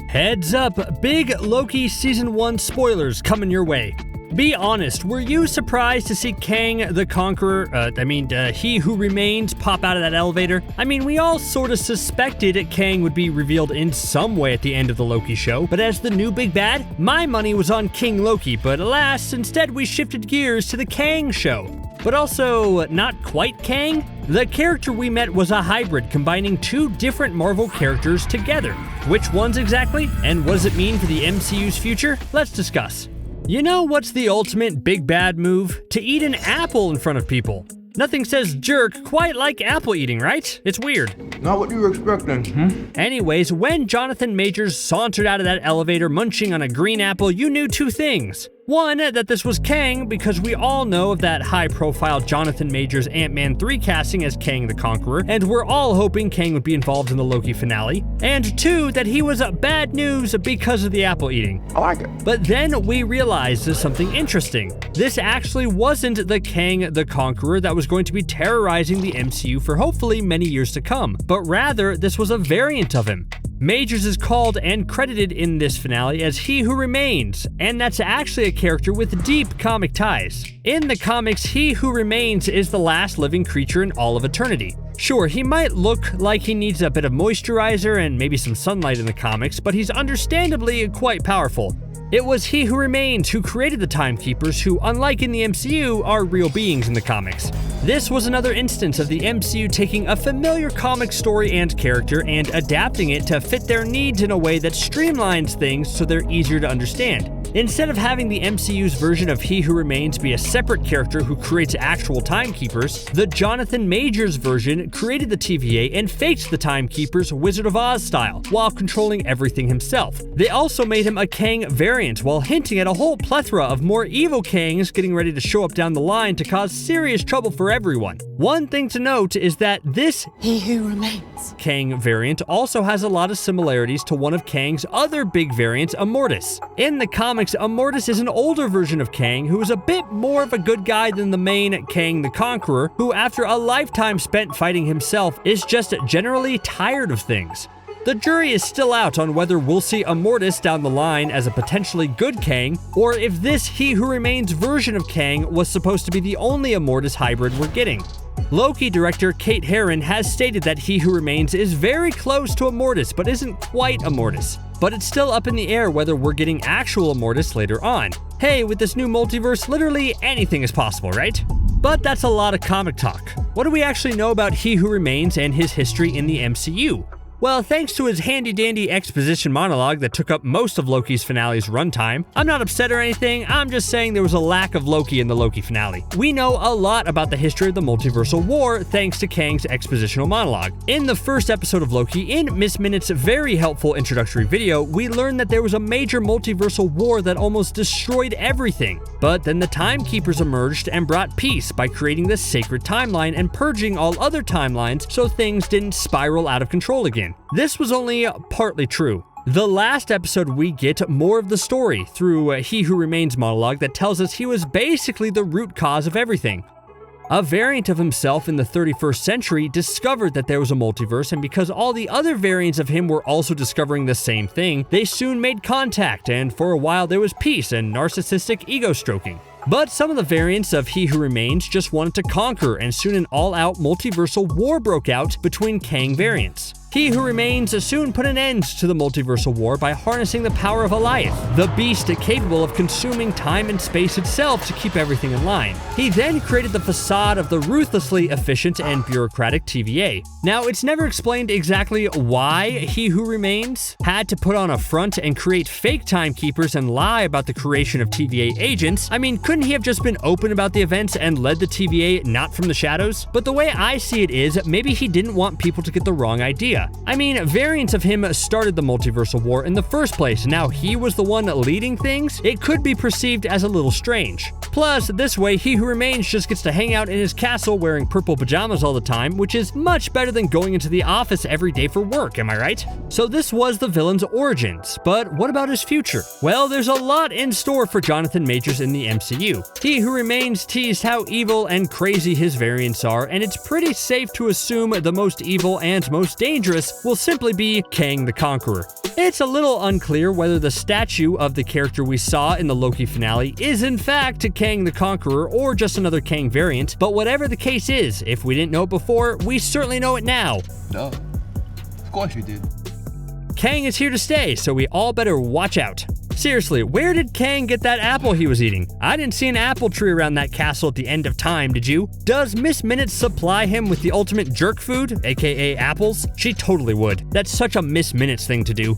Heads up, big Loki Season 1 spoilers coming your way. Be honest, were you surprised to see Kang the Conqueror, He Who Remains, pop out of that elevator? I mean, we all sort of suspected Kang would be revealed in some way at the end of the Loki show, but as the new big bad, my money was on King Loki, but alas, instead we shifted gears to the Kang show. But also, not quite Kang? The character we met was a hybrid combining two different Marvel characters together. Which ones exactly? And what does it mean for the MCU's future? Let's discuss. You know what's the ultimate big bad move? To eat an apple in front of people. Nothing says jerk quite like apple eating, right? It's weird. Not what you were expecting, Anyways, when Jonathan Majors sauntered out of that elevator munching on a green apple, you knew two things. One, that this was Kang, because we all know of that high-profile Jonathan Majors Ant-Man 3 casting as Kang the Conqueror, and we're all hoping Kang would be involved in the Loki finale. And two, that he was bad news because of the apple eating. I like it. But then we realized something interesting. This actually wasn't the Kang the Conqueror that was going to be terrorizing the MCU for hopefully many years to come, but rather this was a variant of him. Majors is called and credited in this finale as He Who Remains, and that's actually a character with deep comic ties. In the comics, He Who Remains is the last living creature in all of eternity. Sure, he might look like he needs a bit of moisturizer and maybe some sunlight in the comics, but he's understandably quite powerful. It was He Who Remains who created the Timekeepers, who, unlike in the MCU, are real beings in the comics. This was another instance of the MCU taking a familiar comic story and character and adapting it to fit their needs in a way that streamlines things so they're easier to understand. Instead of having the MCU's version of He Who Remains be a separate character who creates actual Timekeepers, the Jonathan Majors version created the TVA and faked the Timekeepers Wizard of Oz style, while controlling everything himself. They also made him a Kang variant, while hinting at a whole plethora of more evil Kangs getting ready to show up down the line to cause serious trouble for everyone. One thing to note is that this He Who Remains Kang variant also has a lot of similarities to one of Kang's other big variants, Immortus. In the comics, Immortus is an older version of Kang who is a bit more of a good guy than the main Kang the Conqueror, who after a lifetime spent fighting himself is just generally tired of things. The jury is still out on whether we'll see Immortus down the line as a potentially good Kang, or if this He Who Remains version of Kang was supposed to be the only Immortus hybrid we're getting. Loki director Kate Herron has stated that He Who Remains is very close to Immortus, but isn't quite Immortus. But it's still up in the air whether we're getting actual Immortus later on. Hey, with this new multiverse, literally anything is possible, right? But that's a lot of comic talk. What do we actually know about He Who Remains and his history in the MCU? Well, thanks to his handy-dandy exposition monologue that took up most of Loki's finale's runtime, I'm not upset or anything, I'm just saying there was a lack of Loki in the Loki finale. We know a lot about the history of the Multiversal War thanks to Kang's expositional monologue. In the first episode of Loki, in Miss Minute's very helpful introductory video, we learned that there was a major multiversal war that almost destroyed everything. But then the Timekeepers emerged and brought peace by creating this sacred timeline and purging all other timelines so things didn't spiral out of control again. This was only partly true. The last episode we get more of the story through He Who Remains monologue that tells us he was basically the root cause of everything. A variant of himself in the 31st century discovered that there was a multiverse, and because all the other variants of him were also discovering the same thing, they soon made contact, and for a while there was peace and narcissistic ego stroking. But some of the variants of He Who Remains just wanted to conquer, and soon an all-out multiversal war broke out between Kang variants. He Who Remains soon put an end to the Multiversal War by harnessing the power of Alioth, the beast capable of consuming time and space itself to keep everything in line. He then created the facade of the ruthlessly efficient and bureaucratic TVA. Now, it's never explained exactly why He Who Remains had to put on a front and create fake timekeepers and lie about the creation of TVA agents. I mean, couldn't he have just been open about the events and led the TVA not from the shadows? But the way I see it is, maybe he didn't want people to get the wrong idea. I mean, variants of him started the Multiversal War in the first place. Now he was the one leading things. It could be perceived as a little strange. Plus, this way, He Who Remains just gets to hang out in his castle wearing purple pajamas all the time, which is much better than going into the office every day for work, am I right? So this was the villain's origins, but what about his future? Well, there's a lot in store for Jonathan Majors in the MCU. He Who Remains teased how evil and crazy his variants are, and it's pretty safe to assume the most evil and most dangerous dangerous will simply be Kang the Conqueror. It's a little unclear whether the statue of the character we saw in the Loki finale is in fact Kang the Conqueror or just another Kang variant, but whatever the case is, if we didn't know it before, we certainly know it now. Duh. Of course you did. Kang is here to stay, so we all better watch out. Seriously, where did Kang get that apple he was eating? I didn't see an apple tree around that castle at the end of time, did you? Does Miss Minutes supply him with the ultimate jerk food, aka apples? She totally would. That's such a Miss Minutes thing to do.